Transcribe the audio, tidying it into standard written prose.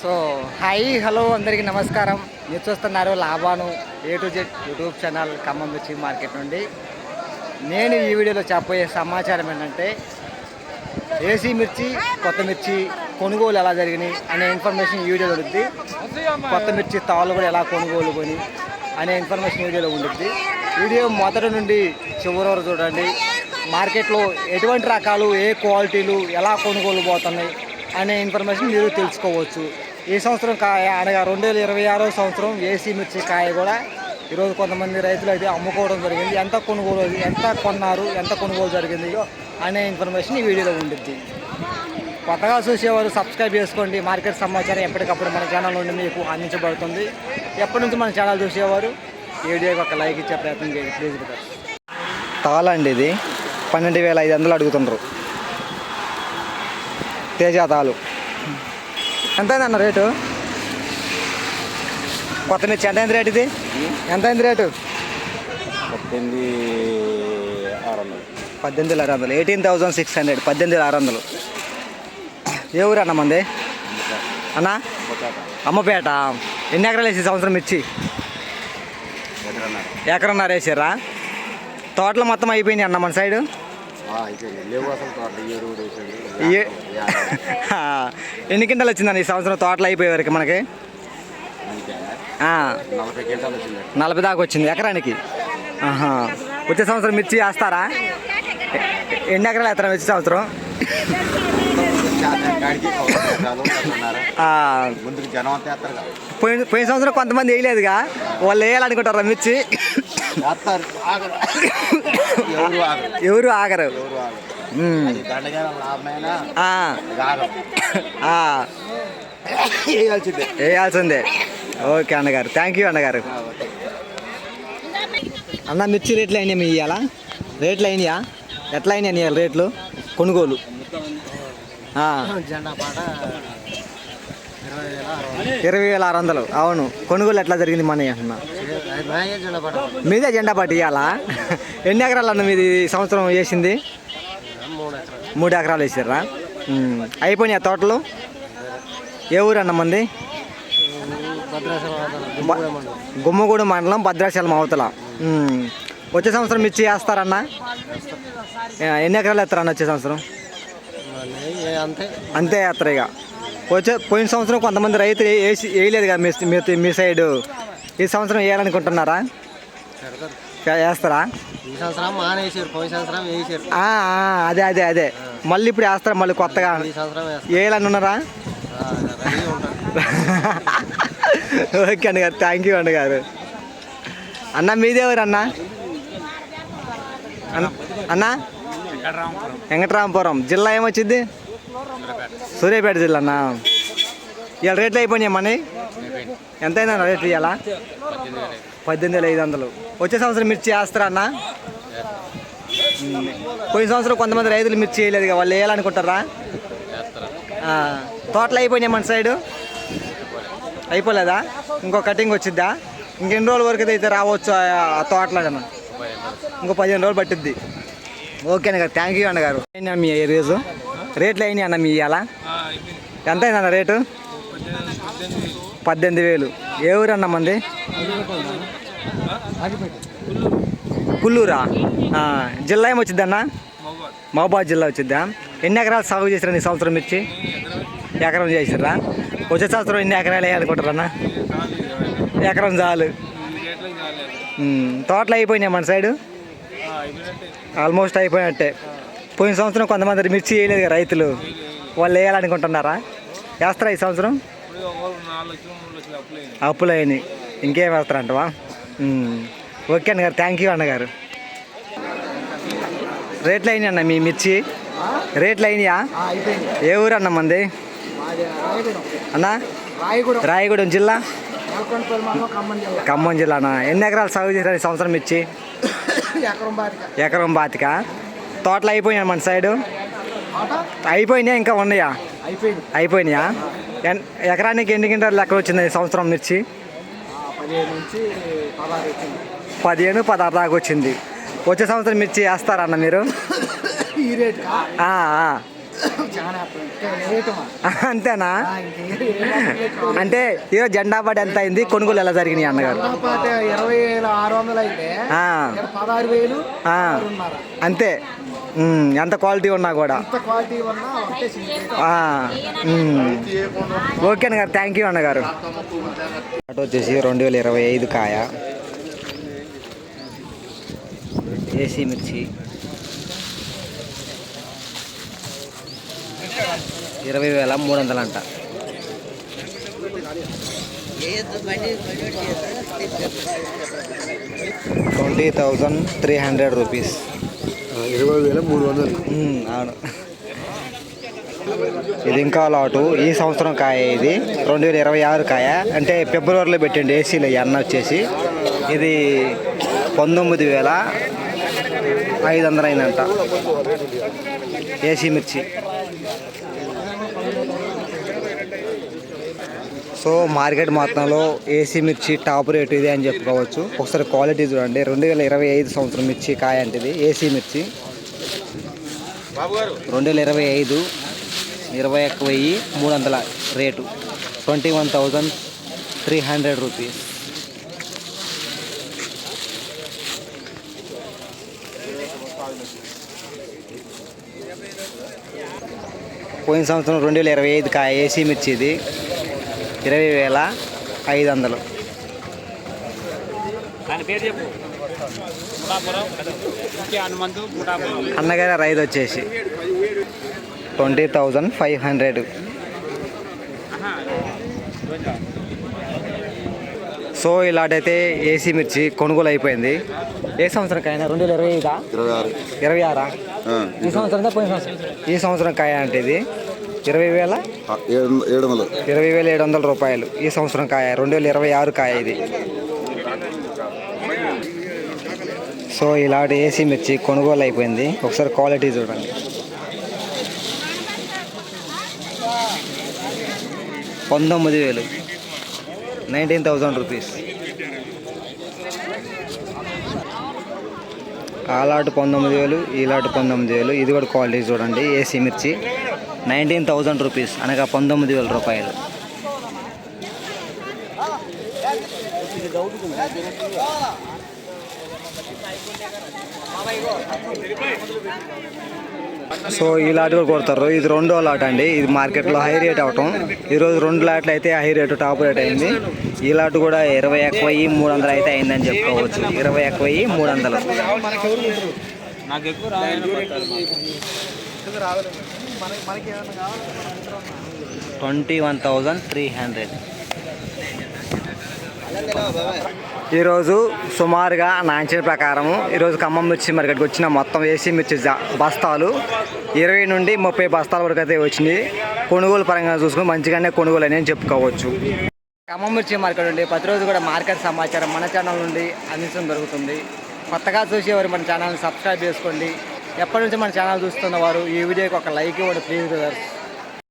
So hi hello అందరికీ నమస్కారం. మీరు చూస్తున్నారు Laban A to Z YouTube channel Khammam మిర్చి మార్కెట్ నుండి. నేను ఈ వీడియోలో చెప్పబోయే సమాచారం ఏంటంటే ఏసీ మిర్చి కొత్త మిర్చి కొనుగోలు ఎలా జరిగినాయి అనే ఇన్ఫర్మేషన్ ఈ వీడియోలో ఉంటుంది. కొత్త మిర్చి తాళ్ళు కూడా ఎలా కొనుగోలు కొని అనే ఇన్ఫర్మేషన్ వీడియోలో ఉంటుంది. వీడియో మొదటి నుండి చివరి వరకు చూడండి. మార్కెట్లో ఎటువంటి రకాలు ఏ క్వాలిటీలు ఎలా కొనుగోలు పోతున్నాయి అనే ఇన్ఫర్మేషన్ మీరు తెలుసుకోవచ్చు. ఈ సంవత్సరం కాయ అనగా 2026 సంవత్సరం ఏసీ మిర్చి కాయ కూడా ఈరోజు కొంతమంది రైతులు అయితే అమ్ముకోవడం జరిగింది. ఎంత కొన్నారు, ఎంత కొనుగోలు జరిగింది అనే ఇన్ఫర్మేషన్ ఈ వీడియోలో ఉంటుంది. కొత్తగా చూసేవారు సబ్స్క్రైబ్ చేసుకోండి. మార్కెట్ సమాచారం ఎప్పటికప్పుడు మన ఛానల్ నుండి మీకు అందించబడుతుంది. ఎప్పటి నుంచి మన ఛానల్ చూసేవారు ఈ వీడియోకి ఒక లైక్ ఇచ్చే ప్రయత్నం చేయండి ప్లీజ్. తాళండి ఇది 12,500 అడుగుతుండ్రు. తేజ తాలు ఎంత అయిందన్న రేటు? కొత్త మిర్చి ఎంత అయింది రేటు? ఇది ఎంత అయింది రేటు? 18,600. 18,600. 18,600. ఏ ఊరు అన్న మంది అన్న? అమ్మపేట. ఎన్ని ఎకరాలు వేసి సంవత్సరం మిర్చి? ఎకరన్నర వేసారా? తోటలు మొత్తం అయిపోయినాయి అన్న మన సైడు. ఎన్ని క్వింటాలు వచ్చిందండి ఈ సంవత్సరం తోటలు అయిపోయే వరకు మనకి? 40 దాకా వచ్చింది ఎకరానికి. వచ్చే సంవత్సరం మిర్చి వేస్తారా? ఎన్ని ఎకరాలు వేస్తారా వచ్చే సంవత్సరం? పోయిన సంవత్సరం కొంతమంది వేయలేదుగా, వాళ్ళు వేయాలనుకుంటారా మిర్చి? ఎవరు ఆగరు. వేయాల్సిందే. ఓకే అన్నగారు, థ్యాంక్ యూ అన్నగారు. అన్న మిర్చి రేట్లు అయినాయి మీ ఇవాళ? రేట్లు అయినాయా? ఎట్లా అయినాయి ఇవాళ రేట్లు కొనుగోలు? 20,600. అవును, కొనుగోలు ఎట్లా జరిగింది మన అన్న? మీదే జెండా పాటు ఇవ్వాలా? ఎన్ని ఎకరాలు అన్న మీది ఈ సంవత్సరం వేసింది? 3 ఎకరాలు వేసారా? అయిపోయినాయి తోటలు? ఏ ఊరు అన్న మంది? గుమ్మగూడెం మండలం, భద్రాచలం అవతల. వచ్చే సంవత్సరం మిర్చి వేస్తారన్న? ఎన్ని ఎకరాలు వేస్తారన్న వచ్చే సంవత్సరం? అంతే వేస్తారు ఇక. పోయిన సంవత్సరం కొంతమంది రైతులు వేయలేదు కదా మీ సైడు. ఈ సంవత్సరం వేయాలనుకుంటున్నారా? వేస్తారా? అదే మళ్ళీ ఇప్పుడు వేస్తారా? మళ్ళీ కొత్తగా వేయాలని ఉన్నారా? ఓకే అన్నగారు, థ్యాంక్ యూ అన్నగారు. అన్న మీదేవారు అన్న? అన్న వెంకటరామపురం. జిల్లా ఏమొచ్చింది? సూర్యాపేట జిల్లా అన్న. ఇవాళ రేట్లు అయిపోయినాయి మనీ? ఎంత అయిందన్న రేట్లు ఇవాళ? 18,500. వచ్చే సంవత్సరం మిర్చి వేస్తారా అన్న? పోయిన సంవత్సరం కొంతమంది రైతులు మిర్చి వేయలేదు, వాళ్ళు వేయాలనుకుంటారా? తోటలు అయిపోయినాయి మన సైడు? అయిపోలేదా? ఇంకో కటింగ్ వచ్చిద్దా? ఇంకెన్ని రోజుల వరకు అయితే రావచ్చు ఆ తోటలో కన్నా? ఇంకో 15 రోజులు పట్టిద్ది. ఓకే అన్నగారు, థ్యాంక్ యూ అన్నగారు. అయినా మీ రోజు రేట్లు అయినాయి అన్న మీ ఇవాళ? ఎంత అయిందన్న రేటు? 18,000. ఏ ఊరు అన్న మంది? కుల్లూరా? జిల్లా ఏమొచ్చిద్దన్న? మహబాద్ జిల్లా వచ్చిద్దా? ఎన్ని ఎకరాలు సాగు చేసారా ఈ సంవత్సరం మిర్చి? ఎకరం చేసారా? వచ్చే సంవత్సరం ఎన్ని ఎకరాలు వేయాలనుకుంటారన్నా? ఎకరం చాలు. తోటలు అయిపోయినాయి మన సైడు? ఆల్మోస్ట్ అయిపోయినట్టే. పోయిన సంవత్సరం కొంతమంది మిర్చి వేయలేదు కదా రైతులు, వాళ్ళు వేయాలనుకుంటున్నారా? వేస్తారా ఈ సంవత్సరం? అప్పులు అయినాయి, ఇంకేం వేస్తారంటవా? ఓకే అన్నగారు, థ్యాంక్ యూ అన్నగారు. రేట్లు అయినాయి అన్న మీ మిర్చి? రేట్లు అయినాయా? ఏ ఊరు అన్న మంది అన్న? రాయగూడెం జిల్లా, ఖమ్మం జిల్లానా? ఎన్ని ఎకరాలు సాగు చేశారు ఈ సంవత్సరం మిర్చి? ఎకరం 25. తోటలు అయిపోయినాయి మన సైడు? అయిపోయినాయా ఇంకా ఉన్నాయా? అయిపోయినాయా? ఎకరానికి ఎన్ని క్వింటాలు లెక్క వచ్చింది ఈ సంవత్సరం మిర్చి? 15-16 దాకా వచ్చింది. వచ్చే సంవత్సరం మిర్చి వేస్తారన్న మీరు? అంతేనా? అంటే ఈరోజు జెండా పాట ఎంత అయింది, కొనుగోలు ఎలా జరిగినాయి అన్నగారు? 20,600 అయితే 16,000 అంతే. ఎంత క్వాలిటీ ఉన్నా కూడా. ఓకే అన్నగారు, థ్యాంక్ యూ అన్నగారు. అటు వచ్చేసి 2025 కాయ ఏసీ మిర్చి 20,300 అంట. 20,300 రూపీస్. 20,300. అవును. ఇది ఇంకా లాటు. ఈ సంవత్సరం కాయ ఇది 2026 కాయ, అంటే ఫిబ్రవరిలో పెట్టండి ఏసీలో. అన్న వచ్చేసి ఇది 19,500 అయిందంట ఏసీ మిర్చి. సో మార్కెట్ మొత్తంలో ఏసీ మిర్చి టాప్ రేటు ఇది అని చెప్పుకోవచ్చు. ఒకసారి క్వాలిటీ చూడండి. 2025 సంవత్సరం మిర్చి కాయ అంటే ఇది ఏసీ మిర్చి. 2025 21,300 రేటు. 21,300 రూపీస్. పోయిన సంవత్సరం 2025 కాయ ఏసీ మిర్చి ఇది 20,500. అన్నగారి రైతు వచ్చేసి 20,500. సో ఇలాంటైతే ఏసీ మిర్చి కొనుగోలు అయిపోయింది. ఏ సంవత్సరం కాయ? 2025 26. ఈ సంవత్సరం పోయిన సంవత్సరం. ఈ సంవత్సరం కాయ అంటే ఇది 20,700 రూపాయలు. ఈ సంవత్సరం కాయ 2026 కాయ ఇది. సో ఇలాంటి ఏసీ మిర్చి కొనుగోలు అయిపోయింది. ఒకసారి క్వాలిటీ చూడండి. 19,000, 19,000 రూపీస్. ఆ లాటు 19,000, ఈ లాటు 19,000. ఇది కూడా క్వాలిటీ చూడండి. ఏసీ మిర్చి 19,000 రూపీస్, అనగా 19,000 రూపాయలు. సో ఈ లాట్ కూడా కొడతారు. ఇది రెండో లాట్ అండి. ఇది మార్కెట్లో హై రేట్ అవటం. ఈరోజు 2 లాట్లు అయితే హై రేటు, టాప్ రేట్ అయింది. ఈ లాట్ కూడా 21,300 అయితే అయిందని చెప్పుకోవచ్చు. 21,300. 21,300. ఈరోజు సుమారుగా నా అంచనా ప్రకారం ఈరోజు ఖమ్మం మిర్చి మార్కెట్కి వచ్చిన మొత్తం ఏసీ మిర్చి బస్తాలు 20 నుండి 30 బస్తాల వరకు అయితే వచ్చినాయి. కొనుగోలు పరంగా చూసుకుని మంచిగానే కొనుగోలు అని చెప్పుకోవచ్చు. ఖమ్మం మిర్చి మార్కెట్ నుండి ప్రతిరోజు కూడా మార్కెట్ సమాచారం మన ఛానల్ నుండి అందించడం జరుగుతుంది. కొత్తగా చూసేవారు మన ఛానల్ని సబ్స్క్రైబ్ చేసుకోండి. ఎప్పటి నుంచి మన ఛానల్ చూస్తున్న వారు ఈ వీడియోకి ఒక లైక్ ఇవ్వండి ప్లీజ్ బ్రదర్స్.